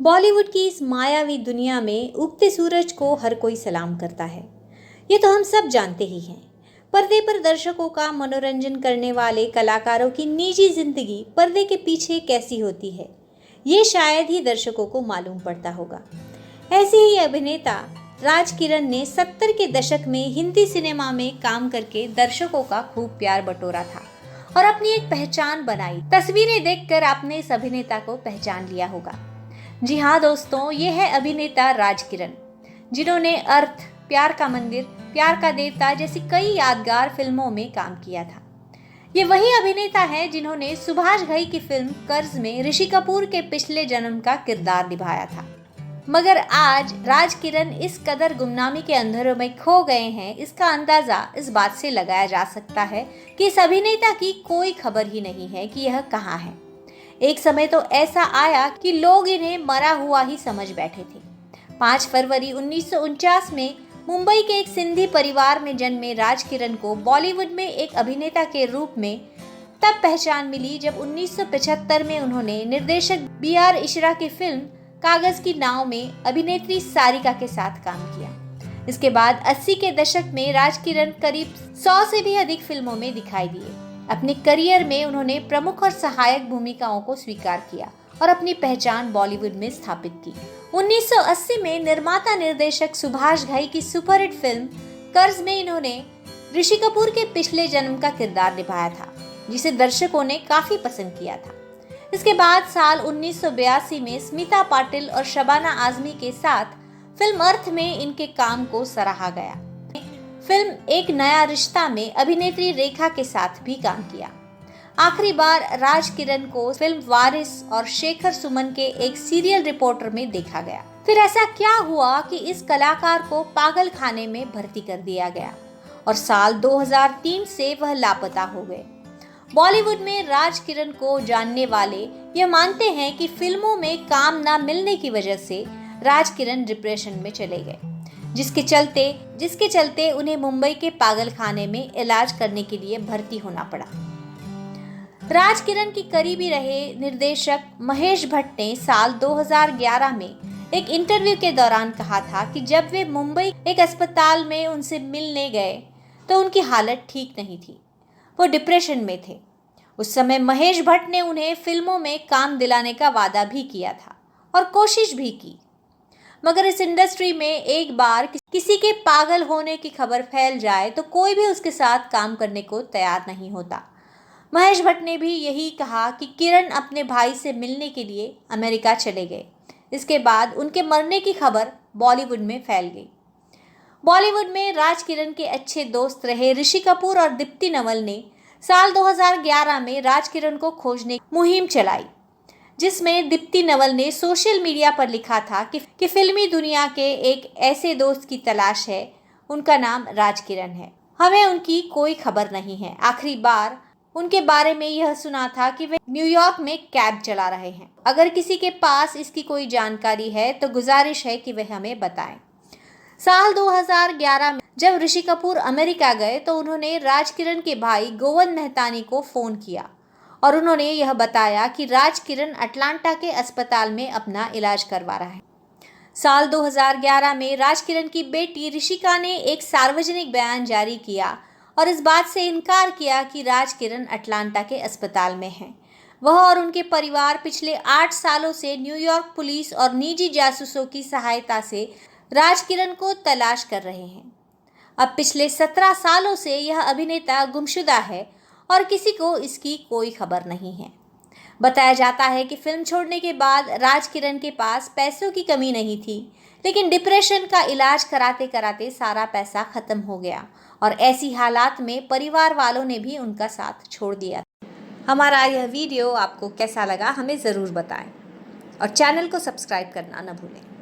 बॉलीवुड की इस मायावी दुनिया में उगते सूरज को हर कोई सलाम करता है। ये तो हम सब जानते ही हैं। पर्दे पर दर्शकों का मनोरंजन करने वाले कलाकारों की निजी जिंदगी पर्दे के पीछे कैसी होती है, ये शायद ही दर्शकों को मालूम पड़ता होगा। ऐसे ही अभिनेता राज किरण ने 70 के दशक में हिंदी सिनेमा में काम करके दर्शकों का खूब प्यार बटोरा था और अपनी एक पहचान बनाई। तस्वीरें देखकर आपने इस अभिनेता को पहचान लिया होगा। जी हाँ दोस्तों, ये है अभिनेता राज किरण, जिन्होंने अर्थ, प्यार का मंदिर, प्यार का देवता जैसी कई यादगार फिल्मों में काम किया था। ये वही अभिनेता है जिन्होंने सुभाष घई की फिल्म कर्ज में ऋषि कपूर के पिछले जन्म का किरदार निभाया था। मगर आज राज किरण इस कदर गुमनामी के अंधेरों में खो गए हैं, इसका अंदाजा इस बात से लगाया जा सकता है कि इस अभिनेता की कोई खबर ही नहीं है कि यह कहाँ है। एक समय तो ऐसा आया कि लोग इन्हें मरा हुआ ही समझ बैठे थे। 5 फरवरी 1949 में मुंबई के एक सिंधी परिवार में जन्मे राज किरण को बॉलीवुड में एक अभिनेता के रूप में तब पहचान मिली जब 1975 में उन्होंने निर्देशक B.R. इशरा की फिल्म कागज की नाव में अभिनेत्री सारिका के साथ काम किया। इसके बाद 80 के दशक में राज किरण करीब 100 से भी अधिक फिल्मों में दिखाई दिए। अपने करियर में उन्होंने प्रमुख और सहायक भूमिकाओं को स्वीकार किया और अपनी पहचान बॉलीवुड में स्थापित की। 1980 में निर्माता निर्देशक सुभाष घई की सुपरहिट फिल्म कर्ज में इन्होंने ऋषि कपूर के पिछले जन्म का किरदार निभाया था, जिसे दर्शकों ने काफी पसंद किया था। इसके बाद साल 1982 में स्मिता पाटिल और शबाना आजमी के साथ फिल्म अर्थ में इनके काम को सराहा गया। फिल्म एक नया रिश्ता में अभिनेत्री रेखा के साथ भी काम किया। आखिरी बार राज किरण को फिल्म वारिस और शेखर सुमन के एक सीरियल रिपोर्टर में देखा गया। फिर ऐसा क्या हुआ कि इस कलाकार को पागल खाने में भर्ती कर दिया गया और साल 2003 से वह लापता हो गए। बॉलीवुड में राज किरण को जानने वाले यह मानते हैं कि फिल्मों में काम न मिलने की वजह से राज किरण डिप्रेशन में चले गए, जिसके चलते उन्हें मुंबई के पागल खाने में इलाज करने के लिए भर्ती होना पड़ा। राज किरण की करीबी रहे निर्देशक महेश भट्ट ने साल 2011 में एक इंटरव्यू के दौरान कहा था कि जब वे मुंबई एक अस्पताल में उनसे मिलने गए तो उनकी हालत ठीक नहीं थी, वो डिप्रेशन में थे। उस समय महेश भट्ट ने उन्हें फिल्मों में काम दिलाने का वादा भी किया था और कोशिश भी की, मगर इस इंडस्ट्री में एक बार किसी के पागल होने की खबर फैल जाए तो कोई भी उसके साथ काम करने को तैयार नहीं होता। महेश भट्ट ने भी यही कहा कि किरण अपने भाई से मिलने के लिए अमेरिका चले गए। इसके बाद उनके मरने की खबर बॉलीवुड में फैल गई। बॉलीवुड में राज किरण के अच्छे दोस्त रहे ऋषि कपूर और दीप्ति नवल ने साल 2011 में राज किरण को खोजने की मुहिम चलाई, जिसमें दीप्ति नवल ने सोशल मीडिया पर लिखा था कि फिल्मी दुनिया के एक ऐसे दोस्त की तलाश है, उनका नाम राज किरण है, हमें उनकी कोई खबर नहीं है। आखिरी बार उनके बारे में यह सुना था कि वे न्यूयॉर्क में कैब चला रहे हैं। अगर किसी के पास इसकी कोई जानकारी है तो गुजारिश है कि वह हमें बताएं। साल 2011 में जब ऋषि कपूर अमेरिका गए तो उन्होंने राज किरण के भाई गोविंद मेहतानी को फोन किया और उन्होंने यह बताया कि राज किरण अटलांटा के अस्पताल में अपना इलाज करवा रहा है। साल 2011 में राज किरण की बेटी ऋषिका ने एक सार्वजनिक बयान जारी किया और इस बात से इनकार किया कि राज किरण अटलांटा के अस्पताल में हैं। वह और उनके परिवार पिछले 8 सालों से न्यूयॉर्क पुलिस और निजी जासूसों की सहायता से राज किरण को तलाश कर रहे हैं। अब पिछले 17 सालों से यह अभिनेता गुमशुदा है और किसी को इसकी कोई खबर नहीं है। बताया जाता है कि फिल्म छोड़ने के बाद राज किरण के पास पैसों की कमी नहीं थी, लेकिन डिप्रेशन का इलाज कराते कराते सारा पैसा खत्म हो गया और ऐसी हालात में परिवार वालों ने भी उनका साथ छोड़ दिया। हमारा यह वीडियो आपको कैसा लगा हमें ज़रूर बताएं और चैनल को सब्सक्राइब करना न भूलें।